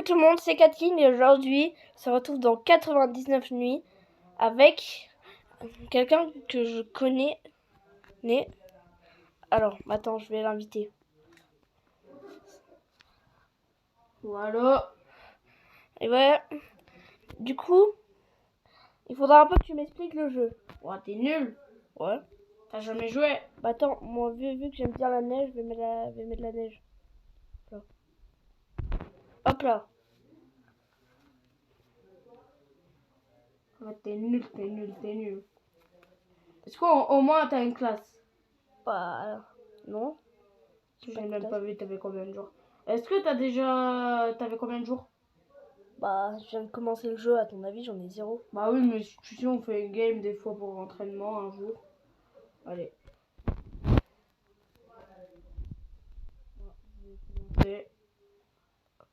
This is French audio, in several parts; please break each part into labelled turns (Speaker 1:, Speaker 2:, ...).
Speaker 1: tout le monde, c'est Catherine et aujourd'hui, on se retrouve dans 99 nuits avec quelqu'un que je connais. Alors, attends, je vais l'inviter.
Speaker 2: Voilà.
Speaker 1: Et ouais, du coup, il faudra un peu que tu m'expliques le jeu.
Speaker 2: Ouais, t'es nul.
Speaker 1: Ouais.
Speaker 2: T'as jamais joué.
Speaker 1: Bah attends, moi vu que j'aime bien la neige, je vais mettre la neige. Là. Hop là.
Speaker 2: Ouais, t'es nul. Est-ce qu'au moins t'as une classe?
Speaker 1: Bah non.
Speaker 2: J'ai même pas vu, t'avais combien de jours? Est-ce que t'avais combien de jours?
Speaker 1: Bah je viens de commencer le jeu, à ton avis j'en ai 0.
Speaker 2: Bah oui, mais tu sais, on fait une game des fois pour l'entraînement un jour. Allez.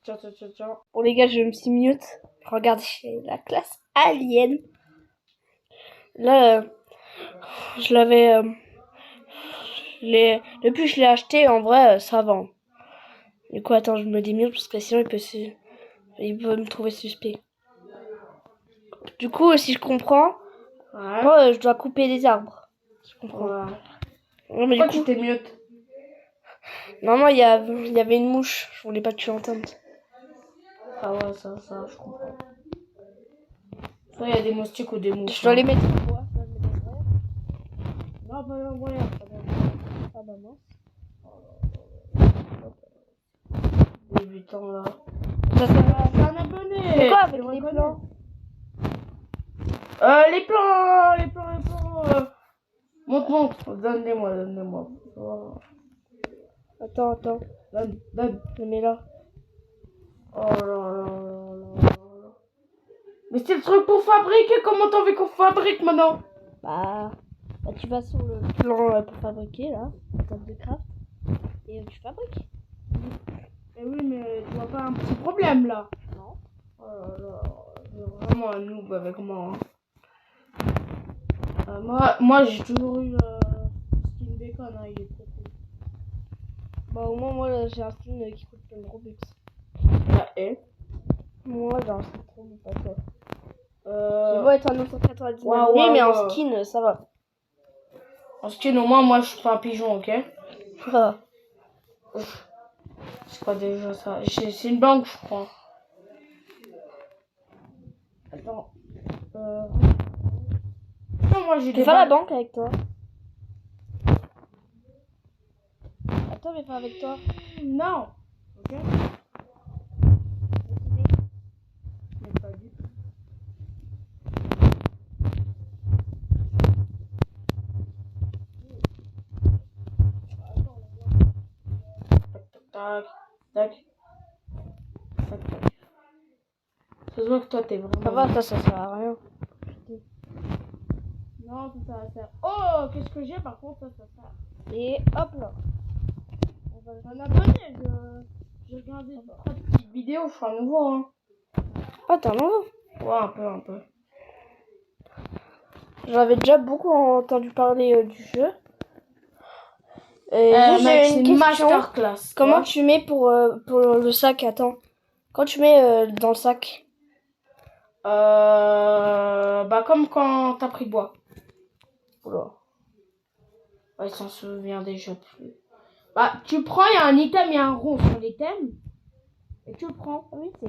Speaker 2: Tiens.
Speaker 1: Bon les gars, je me suis mute. Regardez la classe alien. Là, je l'avais... Depuis que je l'ai acheté, en vrai, ça vend. Du coup, attends, je me démute parce que sinon il peut me trouver suspect. Du coup, si je comprends,
Speaker 2: Ouais.
Speaker 1: moi, je dois couper des arbres. Je comprends.
Speaker 2: Ouais.
Speaker 1: Non, mais
Speaker 2: Pourquoi
Speaker 1: du coup,
Speaker 2: tu t'es mute?
Speaker 1: non, il y avait une mouche. Je voulais pas que tu l'entendes.
Speaker 2: Ah ouais, ça, je comprends. Soit il y a des moustiques ou des mouches.
Speaker 1: Je dois les mettre en bois.
Speaker 2: Non, bah voilà.
Speaker 1: Ah bah mince.
Speaker 2: Débutant là.
Speaker 1: Ça sert à...
Speaker 2: Je suis un abonné.
Speaker 1: C'est quoi avec
Speaker 2: Tu
Speaker 1: les
Speaker 2: reconnais?
Speaker 1: plans?
Speaker 2: Les plans. Montre. Donne-les-moi. Oh.
Speaker 1: Attends.
Speaker 2: Donne.
Speaker 1: Je mets là.
Speaker 2: Oh là. Mais c'est le truc pour fabriquer. Comment t'en veux qu'on fabrique maintenant?
Speaker 1: Bah, tu vas sur le plan pour fabriquer là, table de craft, et tu fabriques.
Speaker 2: Eh oui, mais tu vois pas un petit problème là?
Speaker 1: Non.
Speaker 2: Oh là. C'est vraiment un noob avec moi. Moi j'ai toujours eu skin bacon, hein, il est trop cool.
Speaker 1: Bah au moins moi là, j'ai un skin qui coûte plein de Robux.
Speaker 2: Et
Speaker 1: Moi j'ai un skin trop bon, pas toi. Je vois être un 999
Speaker 2: ouais,
Speaker 1: mais en
Speaker 2: ouais.
Speaker 1: skin ça va.
Speaker 2: En skin au moins moi je suis pas un pigeon, ok?
Speaker 1: Ah.
Speaker 2: C'est quoi déjà ça? C'est une banque je crois. Attends. Non, moi j'ai
Speaker 1: Je vais
Speaker 2: des
Speaker 1: faire la
Speaker 2: balles.
Speaker 1: banque avec toi. Attends, je vais faire avec toi.
Speaker 2: Non. Ok. Mais pas du tout. Tac. Ça se voit que toi t'es vraiment.
Speaker 1: Ça va, ça sert à rien.
Speaker 2: Non, ça sert. Oh, qu'est-ce que j'ai par contre, ça sert.
Speaker 1: Et hop là.
Speaker 2: Je suis un abonné, j'ai regardé 3 petites vidéos, je suis un nouveau, hein.
Speaker 1: Ah, t'es un nouveau.
Speaker 2: Ouais, un peu.
Speaker 1: J'avais déjà beaucoup entendu parler du jeu. Et
Speaker 2: Mec,
Speaker 1: j'ai
Speaker 2: c'est
Speaker 1: une
Speaker 2: une
Speaker 1: question.
Speaker 2: masterclass.
Speaker 1: Comment
Speaker 2: Ouais.
Speaker 1: tu mets pour le sac? Attends. Quand tu mets dans le sac.
Speaker 2: Bah comme quand t'as pris bois.
Speaker 1: Oula.
Speaker 2: Ouais, il s'en souvient déjà plus. Bah, tu prends, il y a un item, il y a un rond sur l'item. Et tu le prends.
Speaker 1: Ah oui, c'est...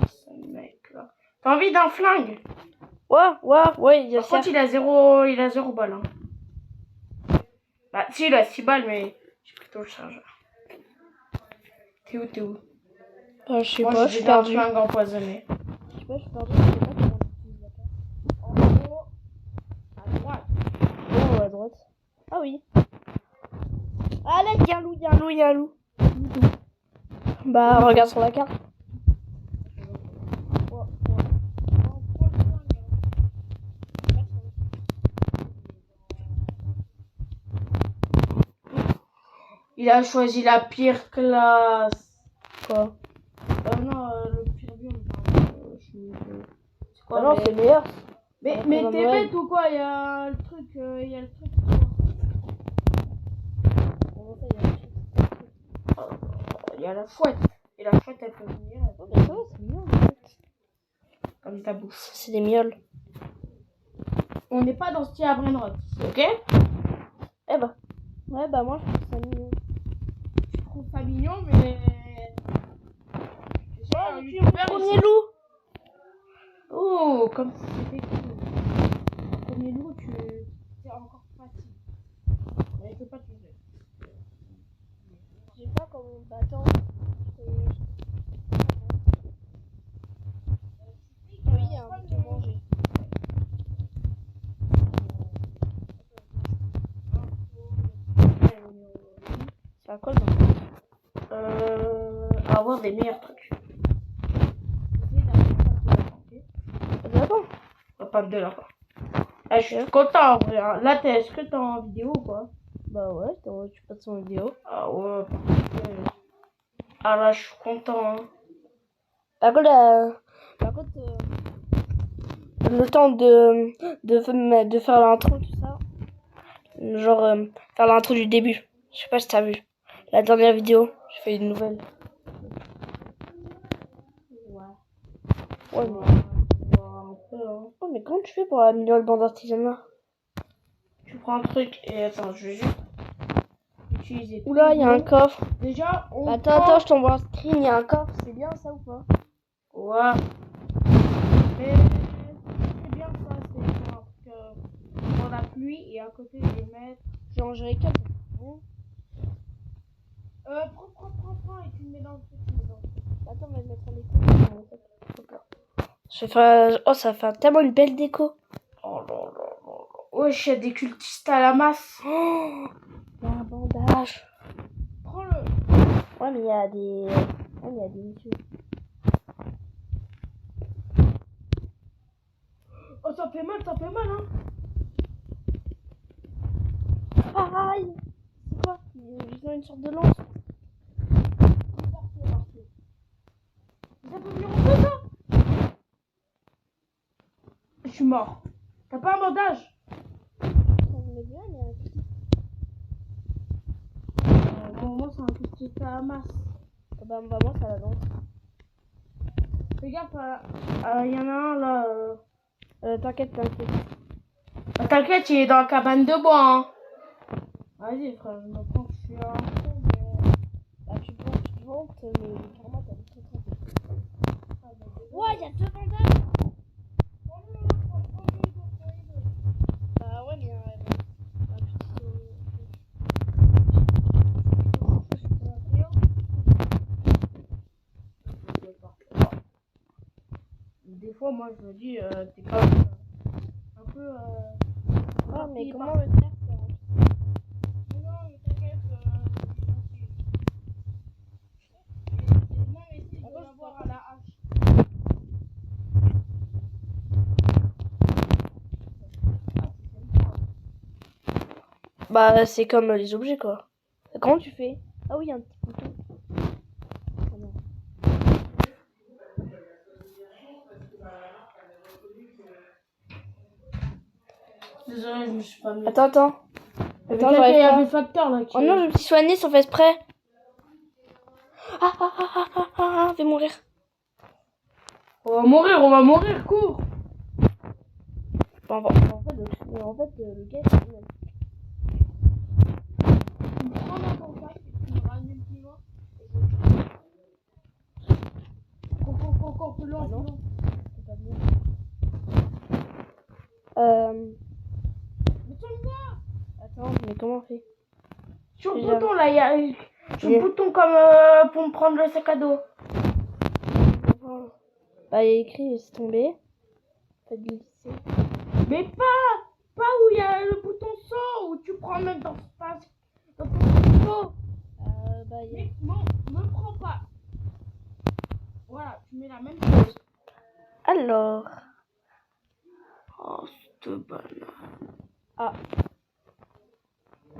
Speaker 2: Ce mec là. T'as envie d'un flingue?
Speaker 1: Ouais, il y a
Speaker 2: Par contre, il a 0 balles. Hein. Bah, si, il a 6 balles, mais j'ai plutôt le chargeur. T'es où?
Speaker 1: Bah, je sais
Speaker 2: Moi,
Speaker 1: pas, je
Speaker 2: j'ai
Speaker 1: suis
Speaker 2: un
Speaker 1: perdu.
Speaker 2: flingue empoisonné.
Speaker 1: Je sais pas, je suis perdu. Je sais pas comment on utilise la carte.
Speaker 2: En haut, à droite.
Speaker 1: Oh, à droite. Ah oui. Ah là, il y a un loup. Bah, regarde sur la carte.
Speaker 2: Il a choisi la pire classe.
Speaker 1: Quoi?
Speaker 2: Non, le pire biome.
Speaker 1: Ah non, c'est meilleur.
Speaker 2: Mais
Speaker 1: pendant
Speaker 2: t'es
Speaker 1: Noël.
Speaker 2: bête ou quoi? Il y a le truc. Il y a le truc.
Speaker 1: Comment ça, il y a un truc?
Speaker 2: Il y a la fouette. Et la fouette, elle peut venir.
Speaker 1: Oh, bah ça va, c'est mignon, en fait.
Speaker 2: Comme ta bouche.
Speaker 1: C'est des mioles.
Speaker 2: On n'est pas dans ce style à Brainrot. Ok?
Speaker 1: Eh bah. Ouais, bah moi, je trouve ça mignon.
Speaker 2: Je trouve ça mignon, mais. J'ai un youtubeur
Speaker 1: Premier
Speaker 2: ici.
Speaker 1: loup.
Speaker 2: Oh, comme si c'était cool. Le premier loup, c'est encore facile. Mais je peux pas te le dire.
Speaker 1: Je sais pas comment. Bah attends. Oui, il y a un truc à manger. C'est à quoi le
Speaker 2: Avoir des meilleurs trucs.
Speaker 1: D'accord.
Speaker 2: Pas de lapin. Ah, je suis content en vrai. Hein. Là, est-ce que t'es en vidéo ou quoi?
Speaker 1: Bah ouais, tu passes en vidéo.
Speaker 2: Ah ouais, ah là, je suis content. Hein.
Speaker 1: Par contre, le temps de faire l'intro, tout ça. Genre, faire l'intro du début. Je sais pas si t'as vu. La dernière vidéo, j'ai fait une nouvelle. Ouais, mais... Oh, mais comment tu fais pour améliorer le bande artisanat?
Speaker 2: Tu prends un truc et attends, je vais juste utiliser.
Speaker 1: Oula, il y a un coffre.
Speaker 2: Déjà, on
Speaker 1: Attends, je t'envoie un screen, il y a un coffre. C'est bien ça ou pas?
Speaker 2: Ouais. Mais c'est bien ça, c'est genre que dans la pluie et à côté je vais mettre.
Speaker 1: Genre, j'ai les quatre.
Speaker 2: Prends et tu le mets dans le petit.
Speaker 1: Attends, on va le mettre en déco. Oh, ça fait tellement une belle déco.
Speaker 2: Oh là là là là. Wesh, il y a des cultistes à la masse.
Speaker 1: Oh, il y a un bandage.
Speaker 2: Prends-le.
Speaker 1: Ouais, mais il y a des... Ouais, il y a des messieurs.
Speaker 2: Oh, ça fait mal, hein.
Speaker 1: Aïe. C'est quoi? Ils ont une sorte de lance.
Speaker 2: Ça peut venir en feu, ça? Je suis mort. T'as pas un bandage? Moi, c'est un cultiste à la masse.
Speaker 1: Bah, moi, ça la lance.
Speaker 2: Fais gaffe, il y en a un là.
Speaker 1: T'inquiète.
Speaker 2: T'inquiète, il est dans la cabane de bois. Hein. Vas-y, frère, je me prends que je suis un con, mais.
Speaker 1: Bah, tu te vantes, mais carrément, t'as des trucs. Ouais, il y a deux bandages. Bah, ouais, mais.
Speaker 2: Des fois, moi, je me dis, t'es quand même un peu.
Speaker 1: Ah, mais comment le faire ça?
Speaker 2: Non, mais t'inquiète, non, mais si, je dois l'avoir à la hache.
Speaker 1: Bah, c'est comme les objets, quoi. Comment tu fais? Ah oui, il y a un petit bouton. Ah non.
Speaker 2: Désolé, je me suis pas mis.
Speaker 1: Attends,
Speaker 2: Il
Speaker 1: j'arrive
Speaker 2: y
Speaker 1: pas.
Speaker 2: avait le facteur là qui.
Speaker 1: Oh non, je me suis soignée sans faire exprès. Je vais mourir.
Speaker 2: On va mourir, cours!
Speaker 1: En fait, le gars, c'est le même.
Speaker 2: Tu me prends dans ton sac et tu me ramènes plus loin. Cours, plus loin, plus loin.
Speaker 1: C'est pas bien.
Speaker 2: Mais tourne-moi!
Speaker 1: Attends, mais comment on fait?
Speaker 2: Sur le
Speaker 1: Déjà.
Speaker 2: bouton là, il y a. Sur le bouton comme pour me prendre le sac à dos.
Speaker 1: Bah, il y a écrit laisse tomber. Faites glisser.
Speaker 2: Mais pas où il y a le bouton saut, où tu prends même dans ton saut.
Speaker 1: Bah, il y a...
Speaker 2: Mais non, me prends pas. Voilà, tu mets la même chose.
Speaker 1: Alors.
Speaker 2: Oh, cette banane.
Speaker 1: Ah.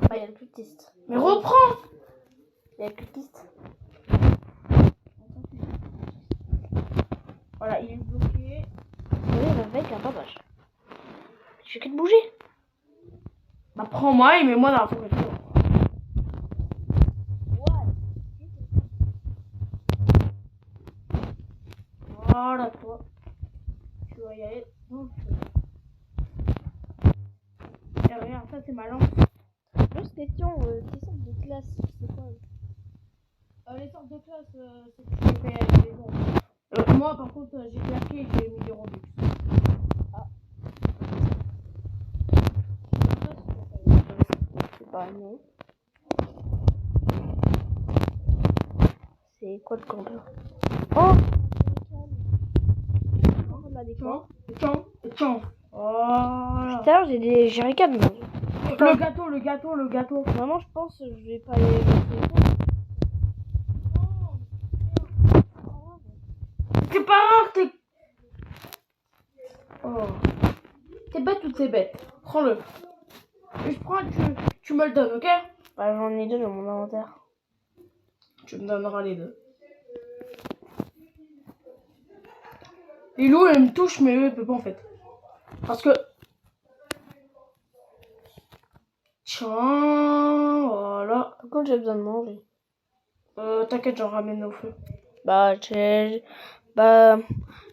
Speaker 1: Bah, il y a le cultiste.
Speaker 2: Mais reprends.
Speaker 1: Il y a le cultiste.
Speaker 2: Voilà, il est bloqué.
Speaker 1: Oui, avec un bandage. Je fais que de bouger.
Speaker 2: Bah prends-moi et mets-moi dans la forêt. Voilà, toi. Tu vas y aller. Non, et regarde, ça c'est ma lampe.
Speaker 1: Juste question, quelle sorte de classe c'est quoi?
Speaker 2: Les sortes de classe, c'est que tu fais avec les autres. Moi, par contre, j'ai claqué et j'ai mis des Robux.
Speaker 1: C'est pas non. C'est quoi le campeur? Oh! On a des quoi?
Speaker 2: Tiens. Voilà.
Speaker 1: Putain, j'ai des jerrycans.
Speaker 2: Le gâteau.
Speaker 1: Maman, je pense que je vais pas les mettre.
Speaker 2: C'est pas grave, t'es... Oh. T'es bête ou t'es bête? Prends-le. Je prends, tu me le donnes, ok?
Speaker 1: Bah, j'en ai deux dans mon inventaire.
Speaker 2: Tu me donneras les deux. Lilou, elle me touche, mais eux, elle peut pas en fait. Parce que... Tiens, voilà.
Speaker 1: Par contre, j'ai besoin de manger.
Speaker 2: T'inquiète, j'en ramène au feu.
Speaker 1: Bah,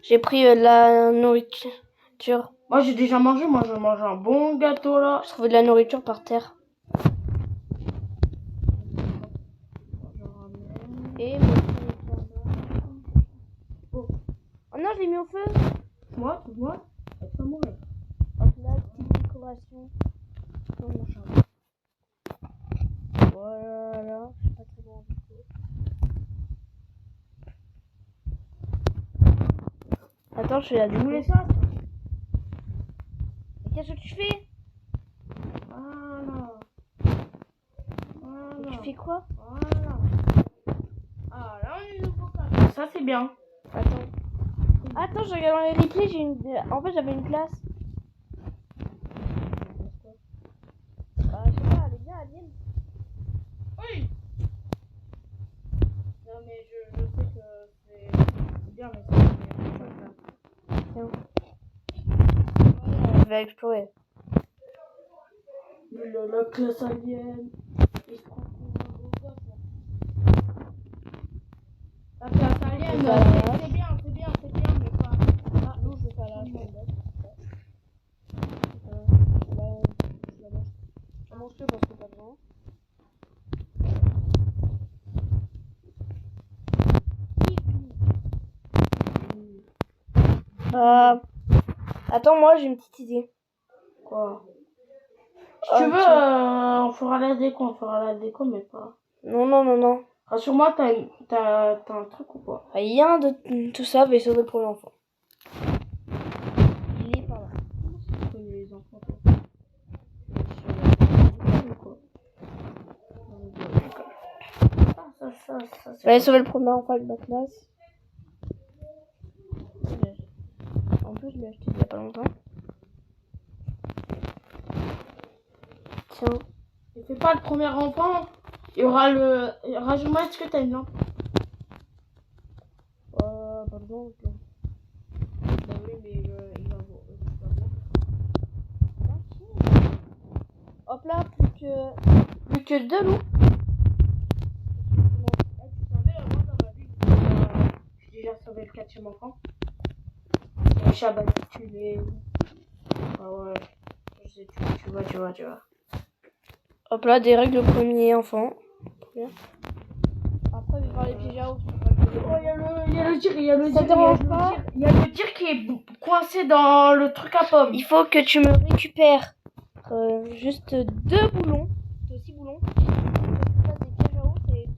Speaker 1: j'ai pris la nourriture.
Speaker 2: Moi, j'ai déjà mangé. Moi, je mange un bon gâteau, là.
Speaker 1: Je trouvais de la nourriture par terre. Et oh non, je l'ai mis au feu.
Speaker 2: Moi. Ça va mourir.
Speaker 1: Hop là, petite décoration dans mon chambre. Voilà, je suis pas très loin du coup. Attends, je fais la
Speaker 2: Tu voulais
Speaker 1: déco.
Speaker 2: ça?
Speaker 1: Et qu'est-ce que tu fais?
Speaker 2: Voilà.
Speaker 1: Tu fais quoi?
Speaker 2: Voilà. Ah, là, on est nouveau cas. Ça, c'est bien.
Speaker 1: Attends, je regarde dans les replays, en fait, j'avais une classe. Bah, je sais pas, elle est bien, Alien.
Speaker 2: Oui. Non, mais je sais que c'est bien, mais c'est
Speaker 1: Tiens. Je vais explorer.
Speaker 2: la classe alien. Il se prend pour un gros gosse, là. La classe alien, c'est bien, mais pas...
Speaker 1: Ah, non, je vais pas là, je vais je mange que parce que pas besoin. Attends, moi j'ai une petite idée.
Speaker 2: Quoi? Si tu veux, on fera la déco, mais pas...
Speaker 1: Non.
Speaker 2: Rassure-moi, t'as un truc ou pas?
Speaker 1: Rien de tout ça, vaisseau de premier enfant. Il est par là.
Speaker 2: Tu connais les enfants, toi? Ça,
Speaker 1: Je vais aller sauver le premier enfant avec ma classe. En plus, je l'ai acheté il y a pas longtemps. Tiens.
Speaker 2: Ne fais pas le premier enfant. Il y aura le... Rajoute-moi, est-ce que t'as une lampe?
Speaker 1: Pas besoin.
Speaker 2: Bah oui, mais il va voir.
Speaker 1: Hop là, plus que deux loups.
Speaker 2: Tu savais, moi dans ma vie, j'ai déjà sauvé le 4e enfant. Le chat baptisé. Ah ouais. Je sais, tu vois.
Speaker 1: Hop là, des règles au premier enfant. Bien. Après, il va voir les pigeons.
Speaker 2: Oh, il y a le tir, il y a le
Speaker 1: Ça
Speaker 2: tir,
Speaker 1: dérange pas.
Speaker 2: il y a le tir qui est coincé dans le truc à pomme.
Speaker 1: Il faut que tu me récupères juste 2 boulons. 6 boulons. Des pièges à eau, et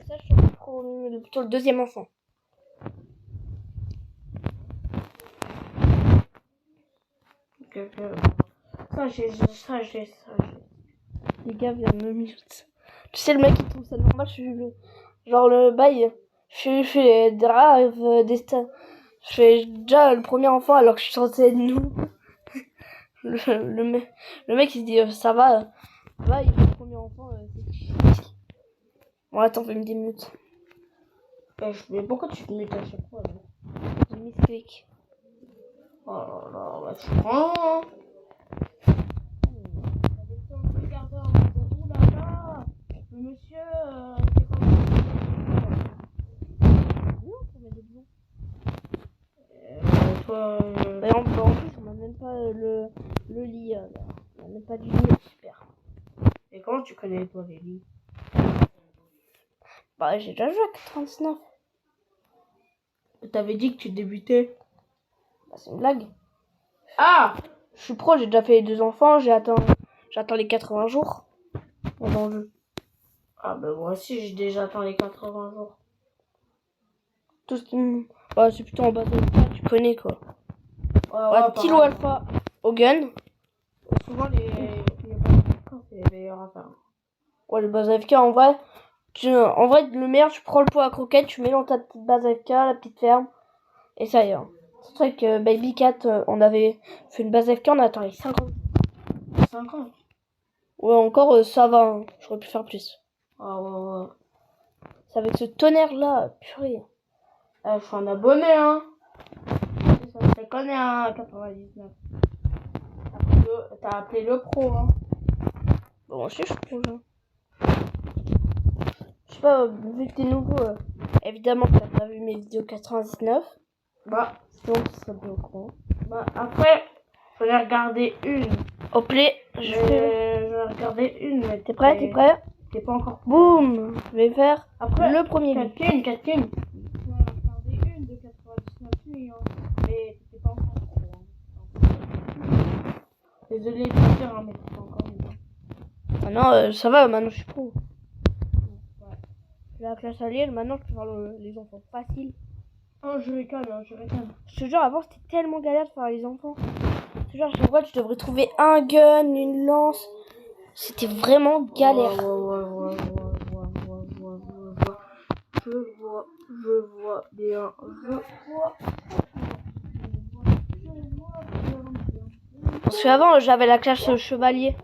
Speaker 1: ça, je te pour le deuxième enfant.
Speaker 2: Ok. Ça, j'ai.
Speaker 1: Les gars viennent me mute. Tu sais, le mec, il trouve ça normal. Je suis genre le bail. Je fais grave destin. Je fais déjà le premier enfant alors que je suis censée être nous. Le mec, il se dit ça va. Va, il fait le premier enfant. Bon, attends, fais me démute.
Speaker 2: Mais pourquoi tu te mutes à chaque fois là?
Speaker 1: J'ai mis clic.
Speaker 2: Oh là là, bah tu prends. toi.
Speaker 1: Et en plus, on n'a même pas le lit. Là. On n'a même pas du lit, super.
Speaker 2: Et comment tu connais, toi, les lits?
Speaker 1: Bah, j'ai déjà joué à 99.
Speaker 2: T'avais dit que tu débutais.
Speaker 1: Bah, c'est une blague.
Speaker 2: Ah!
Speaker 1: Je suis pro, j'ai déjà fait les 2 enfants, j'attends les 80 jours dans le jeu.
Speaker 2: Ah, bah, moi aussi, j'ai déjà atteint les 80 jours.
Speaker 1: Tout ce qui... Bah, c'est plutôt en bas de ça, tu connais quoi.
Speaker 2: Ouais,
Speaker 1: Tilo
Speaker 2: pareil.
Speaker 1: Alpha au gun.
Speaker 2: Souvent, les bases c'est les meilleurs à faire.
Speaker 1: Ouais, le base AFK en vrai. En vrai, le meilleur, tu prends le pot à croquettes, tu mets dans ta petite base AFK, la petite ferme. Et ça y est. C'est vrai que Baby Cat, on avait fait une base AFK, on a atteint les 50.
Speaker 2: 50.
Speaker 1: Ouais, encore, ça va. Hein. J'aurais pu faire plus.
Speaker 2: Ah, ouais.
Speaker 1: C'est avec ce tonnerre là, purée.
Speaker 2: Je suis un abonné, hein. Ça me fait connaître, hein, 99. T'as appelé le pro, hein.
Speaker 1: Bon, moi aussi, je suis pro, hein. Je sais pas, vu que t'es nouveau, évidemment que t'as pas vu mes vidéos 99.
Speaker 2: Bah,
Speaker 1: Sinon, tu serais bien au courant.
Speaker 2: bah, après, j'en ai regardé une.
Speaker 1: Au play,
Speaker 2: J'en ai regardé une, mais
Speaker 1: T'es prêt?
Speaker 2: T'es pas encore.
Speaker 1: Boum! Je vais faire
Speaker 2: Après,
Speaker 1: le premier lit.
Speaker 2: 4 J'en ai regardé une de 99 nuits, hein. Mais t'es pas encore pro, hein. Désolé de te dire, hein, mais t'es pas encore une.
Speaker 1: Ah non, ça va, maintenant je suis pro.
Speaker 2: Ouais.
Speaker 1: La classe alliée, maintenant je peux faire les enfants facile.
Speaker 2: Oh, je rigole.
Speaker 1: Je te jure, avant c'était tellement galère de faire les enfants. Je te jure, à chaque fois tu devrais trouver un gun, une lance. C'était vraiment galère.
Speaker 2: Ouais. Je vois bien.
Speaker 1: Parce qu'avant j'avais la classe chevalier.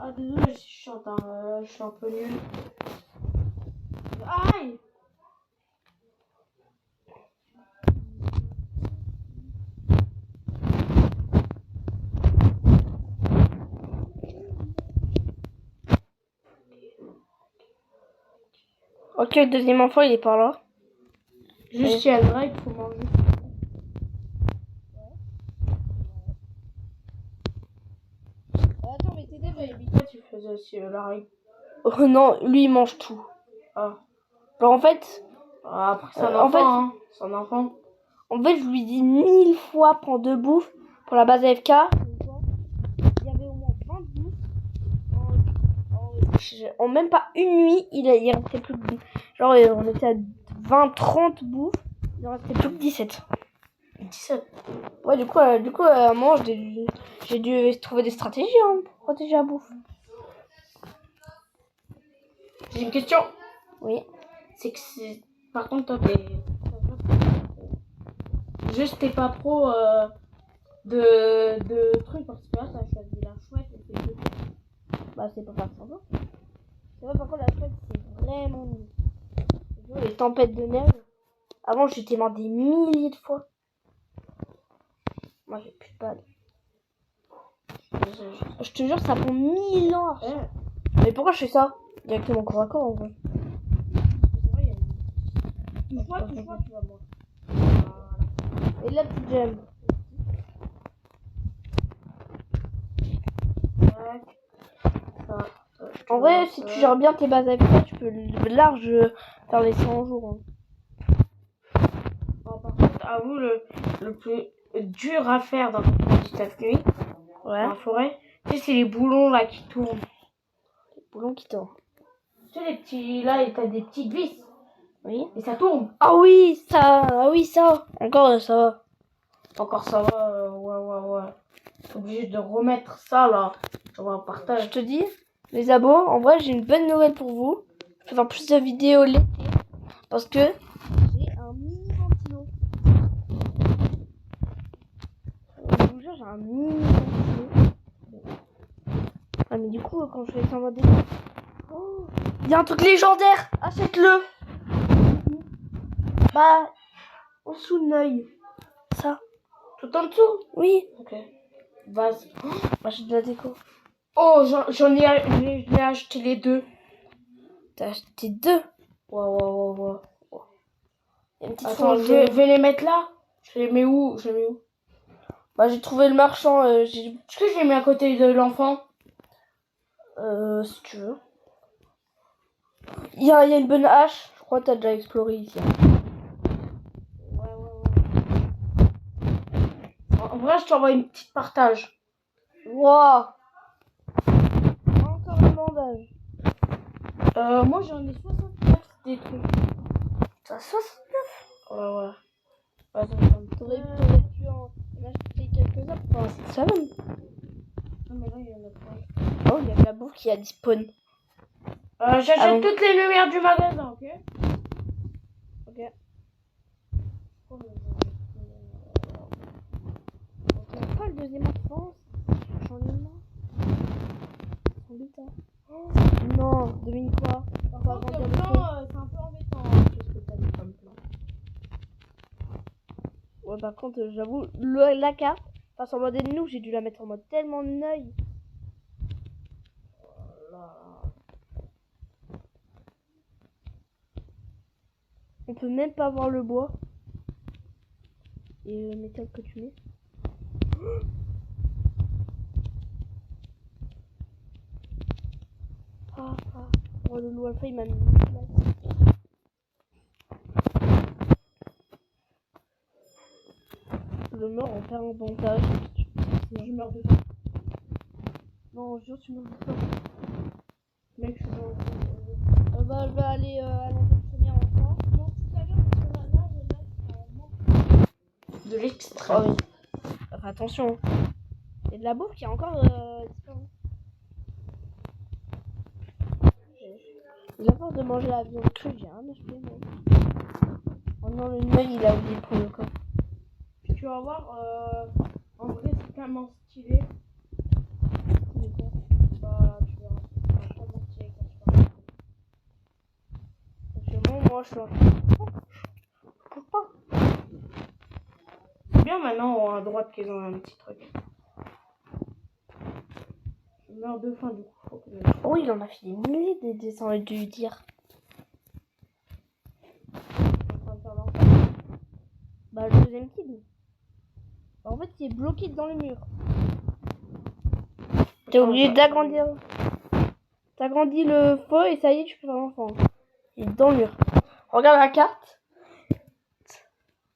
Speaker 2: Ah, désolé si je chante, hein, je suis un peu nul. Aïe!
Speaker 1: Ok, le deuxième enfant il est par là.
Speaker 2: Juste il y a le il faut manger.
Speaker 1: Attends, mais t'es
Speaker 2: Toi, tu faisais aussi la règle.
Speaker 1: Oh non, lui il mange tout.
Speaker 2: Ah.
Speaker 1: Bah, en fait,
Speaker 2: Après, c'est un
Speaker 1: en
Speaker 2: enfant,
Speaker 1: fait-
Speaker 2: hein. C'est un enfant.
Speaker 1: je lui dis 1000 fois prends 2 bouffes pour la base AFK. Il y avait au moins 20 bouffes. En même pas une nuit, il restait plus que... Genre, on était à 20-30 bouffes. Il en restait plus que 17.
Speaker 2: 17.
Speaker 1: Ouais, du coup, à un moment, j'ai dû trouver des stratégies hein, pour protéger la bouffe.
Speaker 2: J'ai une question.
Speaker 1: Oui.
Speaker 2: C'est que c'est. Par contre, toi, t'es. Juste, t'es pas pro de trucs parce que là, t'as choisi la chouette et c'est tout.
Speaker 1: Bah, c'est pas grave, ça va. C'est vrai, par contre, la chouette, c'est vraiment nul. Les tempêtes de neige. Avant, j'étais mort des milliers de fois. Moi, j'ai plus de balles. Je te jure, ça prend 1000 ans.
Speaker 2: Ouais.
Speaker 1: Mais pourquoi je fais ça? Directement corps à corps, en vrai.
Speaker 2: C'est vrai, il y a une. Tu vois, tu vas voir. Voilà.
Speaker 1: Et la petite gemme.
Speaker 2: Ça,
Speaker 1: En vrai, si tu gères bien tes bases AFK, tu peux large faire les 100 jours. Hein.
Speaker 2: Bon, par contre, avoue, le plus dur à faire dans une petite nuit,
Speaker 1: Ouais.
Speaker 2: dans la forêt, tu sais, c'est les boulons là qui tournent.
Speaker 1: Les boulons qui tournent.
Speaker 2: Tu sais, les petits. Là, t'as des petites vis.
Speaker 1: Oui.
Speaker 2: Et ça tourne.
Speaker 1: Ah oui, ça. Ah oui, ça. Encore, ça va.
Speaker 2: Encore ça va, ouais. T'es obligé de remettre ça là. On va
Speaker 1: Je
Speaker 2: partager.
Speaker 1: te dis, les abos, en vrai, j'ai une bonne nouvelle pour vous. Je vais faire plus de vidéos l'été. Parce que j'ai un mini ventilo. Je vous jure, j'ai un mini ventilo. Ah, mais du coup, quand je fais ça en mode oh, il y a un truc légendaire. Achète-le. Bah, en dessous de l'œil. Ça.
Speaker 2: Tout en dessous.
Speaker 1: Oui.
Speaker 2: Ok. Vas-y.
Speaker 1: Bah, j'ai de la déco.
Speaker 2: Oh, j'en ai acheté les deux.
Speaker 1: T'as acheté 2.
Speaker 2: Ouais.
Speaker 1: Il y a une petite
Speaker 2: Attends,
Speaker 1: fonce
Speaker 2: je vais les mettre là. Je les mets où?
Speaker 1: Bah, j'ai trouvé le marchand.
Speaker 2: Est-ce que je les mets à côté de l'enfant?
Speaker 1: Si tu veux. Il y a une bonne hache. Je crois que t'as déjà exploré ici.
Speaker 2: Ouais. En vrai, je t'envoie une petite partage.
Speaker 1: Wow. Encore un bandage.
Speaker 2: Moi, j'en ai 69 des trucs.
Speaker 1: T'as 69.
Speaker 2: Ouais.
Speaker 1: T'aurais pu en acheter quelques-uns pour un site salon.
Speaker 2: Non, mais là, il y en a pas.
Speaker 1: Oh, il y a de la bouffe qui a dispawn.
Speaker 2: J'achète
Speaker 1: Ah bon.
Speaker 2: toutes les lumières du magasin, ok?
Speaker 1: Ok. On pas le deuxième enfant. J'en ai marre. Oh, non, devine quoi? On va agrandir le feu.
Speaker 2: C'est un peu embêtant, qu'est-ce que t'as mis comme plan.
Speaker 1: Ouais, par contre, j'avoue, la carte, face en mode ennemi, j'ai dû la mettre en mode tellement neuil. On peut même pas voir le bois. Et le métal que tu mets. Oh, le loup alpha, il m'a mis une claque. Je meurs en faire un montage.
Speaker 2: Je meurs de faim.
Speaker 1: Non, jure, tu meurs de faim.
Speaker 2: Mec, je suis dans
Speaker 1: Je vais aller à l'entrepreneur enfant.
Speaker 2: Non, tout à l'heure, parce que là, de l'extrême.
Speaker 1: Oh oui. Enfin, attention. Il y a de la bouffe qui a encore disparu. Il a force de manger la viande crue, j'ai rien acheté. Oh non, le nuage, il a oublié de prendre le corps.
Speaker 2: Tu vas voir, en vrai, c'est tellement stylé. Bah, tu verras. C'est tellement stylé quand tu vas.
Speaker 1: Actuellement, moi, je suis en...
Speaker 2: C'est bien maintenant, à droite, qu'ils ont un petit truc. Je meurs de faim, du coup. Faut que je...
Speaker 1: Oh, il en a fait des milliers des dessins et dû dire. Bah, le deuxième kid. Bah, en fait, il est bloqué dans le mur. T'es obligé d'agrandir. T'agrandis le feu et ça y est, tu peux faire l'enfant. Il est dans le mur. Regarde la carte.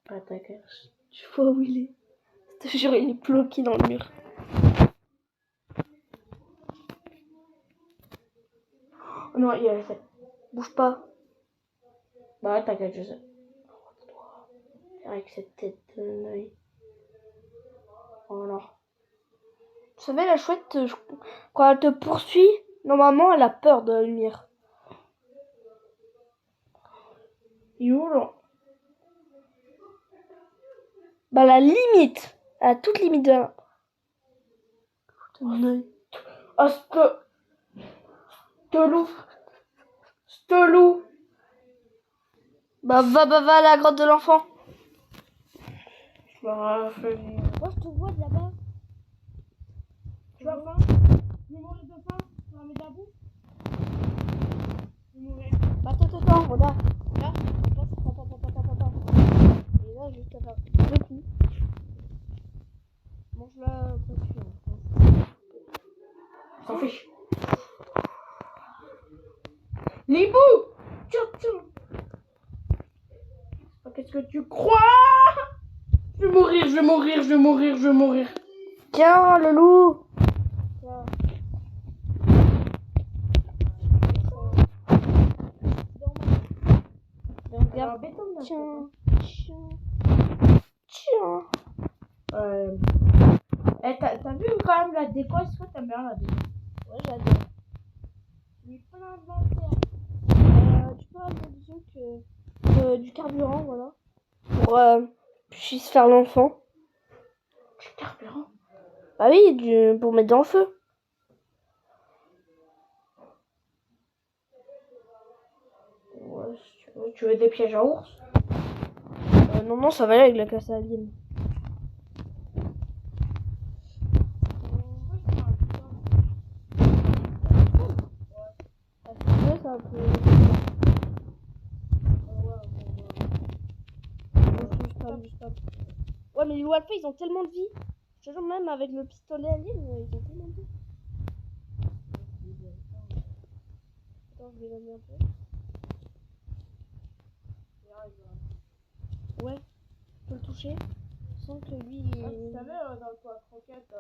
Speaker 2: Pas ta cache.
Speaker 1: Tu vois où il est. Je te jure, il est bloqué dans le mur.
Speaker 2: Oh non, il y a le fait.
Speaker 1: Bouge pas.
Speaker 2: Bah, t'inquiète, je sais. Avec cette tête de l'œil. Voilà.
Speaker 1: Tu savais, la chouette, quand elle te poursuit, normalement, elle a peur de la lumière.
Speaker 2: Il est où, là?
Speaker 1: Bah, la limite. À la toute limite de la...
Speaker 2: Ah, loup.
Speaker 1: Bah, va à la grotte de l'enfant.
Speaker 2: Bah,
Speaker 1: Moi, je te vois de là-bas.
Speaker 2: tu as faim? Je vais mourir de faim? Tu vas mettre de la bouffe? Je vais mourir.
Speaker 1: Bah, attends, regarde. Là, attends. Et là, juste à faire deux coups. Mange-la, pas sûr.
Speaker 2: S'en fiche. Libou! Tiens. Qu'est-ce que tu crois? Je vais mourir.
Speaker 1: Tiens, le loup. Tiens. Regarde. Tiens.
Speaker 2: T'as vu quand même la déco? Est-ce que t'aimes bien la déco?
Speaker 1: Ouais, j'adore.
Speaker 2: Il est plein d'inventaire.
Speaker 1: Tu peux ramener du truc, du carburant, voilà. Pour que je puisse faire l'enfant.
Speaker 2: Du carburant?
Speaker 1: Bah oui, pour mettre dans le feu.
Speaker 2: Ouais, si tu veux. Tu veux des pièges à ours?
Speaker 1: Non, ça va aller avec la classe alien. Ça peut... du spam. Ouais, mais les Walfay, ils ont tellement de vie. Je te jure, même avec le pistolet à ligne, ils ont tellement de vie. Attends, je vais l'amener un peu. Ouais, je peux le toucher sans que lui.
Speaker 2: Ah, tu savais, dans le poids croquette,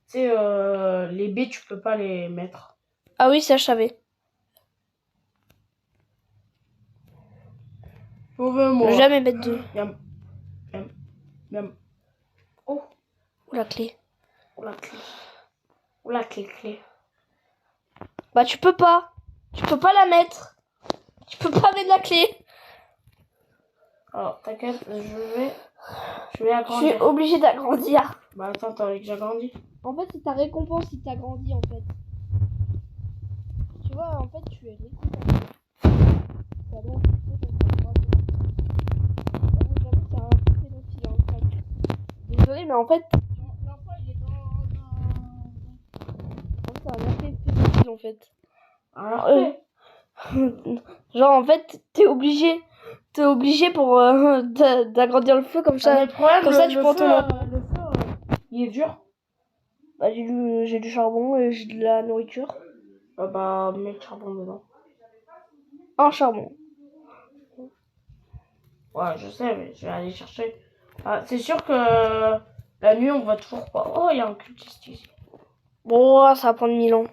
Speaker 2: tu sais, les baies, tu peux pas les mettre.
Speaker 1: Ah oui, ça je savais.
Speaker 2: Mauvais
Speaker 1: Je
Speaker 2: moi.
Speaker 1: vais jamais mettre de.
Speaker 2: Miam. Miam. Miam. Oh,
Speaker 1: Ou la clé.
Speaker 2: oh la clé. Oh la clé.
Speaker 1: Bah tu peux pas. Tu peux pas la mettre. Tu peux pas mettre la clé.
Speaker 2: Alors, t'inquiète, je vais
Speaker 1: Je suis
Speaker 2: agrandir.
Speaker 1: obligée d'agrandir.
Speaker 2: Bah attends, t'as envie que j'agrandisse?
Speaker 1: En fait, c'est ta récompense si t'as grandi en fait. Tu vois, en fait, tu es récompensé. Ça doit être j'avoue, c'est un peu pédophile, hein, le sac. Désolée, mais en fait,
Speaker 2: L'enfant, il est
Speaker 1: c'est un effet pédophile en fait.
Speaker 2: Alors,
Speaker 1: Genre, en fait, t'es obligé pour d'agrandir le feu comme ça.
Speaker 2: le problème,
Speaker 1: comme ça, tu prends ton nom.
Speaker 2: le feu, il est dur.
Speaker 1: Bah, j'ai du charbon et j'ai de la nourriture.
Speaker 2: Bah, mets le charbon dedans.
Speaker 1: Un charbon.
Speaker 2: Ouais, je sais, mais je vais aller chercher. Ah, c'est sûr que la nuit, on va toujours pas. Oh, il y a un cultiste ici.
Speaker 1: Bon, ça va prendre 1000 ans.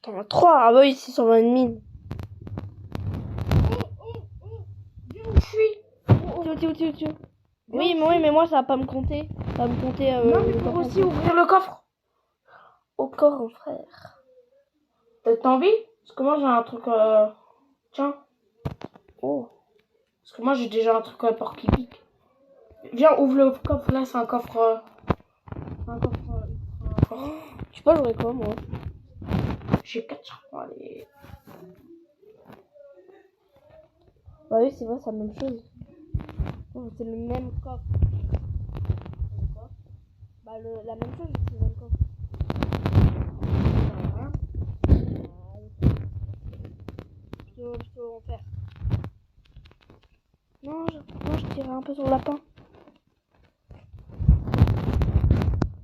Speaker 1: T'en as 3. Ah bah oui, 620 mine.
Speaker 2: Viens où je suis.
Speaker 1: Tiens. Oui, mais moi, ça va pas me compter. Ça va me compter.
Speaker 2: Non, mais pour aussi ouvrir le coffre.
Speaker 1: Au corps, frère.
Speaker 2: T'as envie? Parce que moi, j'ai un truc. Tiens.
Speaker 1: Oh.
Speaker 2: Parce que moi, j'ai déjà un truc pour qui pique. Viens, ouvre le coffre. Là, c'est un coffre. Un coffre.
Speaker 1: Je sais pas, j'aurais quoi, moi.
Speaker 2: J'ai 4 charbons. Allez.
Speaker 1: Bah oui, c'est vrai, c'est la même chose. Oh, c'est le même coffre. Bah, la même chose, c'est le même coffre. Je peux en faire. Non, je tirais un peu sur le lapin.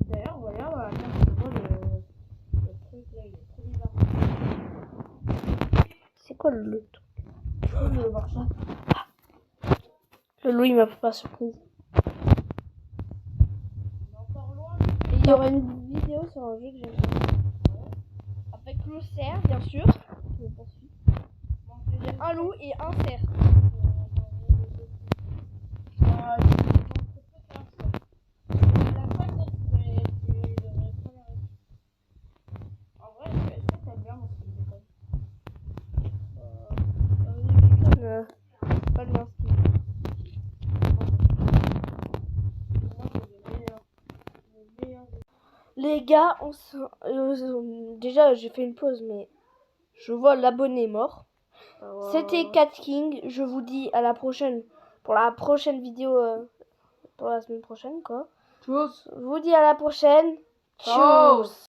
Speaker 2: D'ailleurs, regarde la carte. Le truc là, il est trop bizarre.
Speaker 1: C'est quoi le truc?
Speaker 2: Je veux voir ça.
Speaker 1: Le loup, il m'a pas surprise.
Speaker 2: Il est encore loin.
Speaker 1: Et il y aura une vidéo sur un jeu que j'aime bien. Avec le cerf, bien sûr. Je me poursuis. Il y a un loup et un cerf. Pas bien style. Les gars, déjà j'ai fait une pause, mais je vois l'abonné mort. C'était Cat King. Je vous dis à la prochaine pour la prochaine vidéo pour la semaine prochaine quoi.
Speaker 2: Tchuss.
Speaker 1: Je vous dis à la prochaine.
Speaker 2: Ciao.
Speaker 1: Tchuss.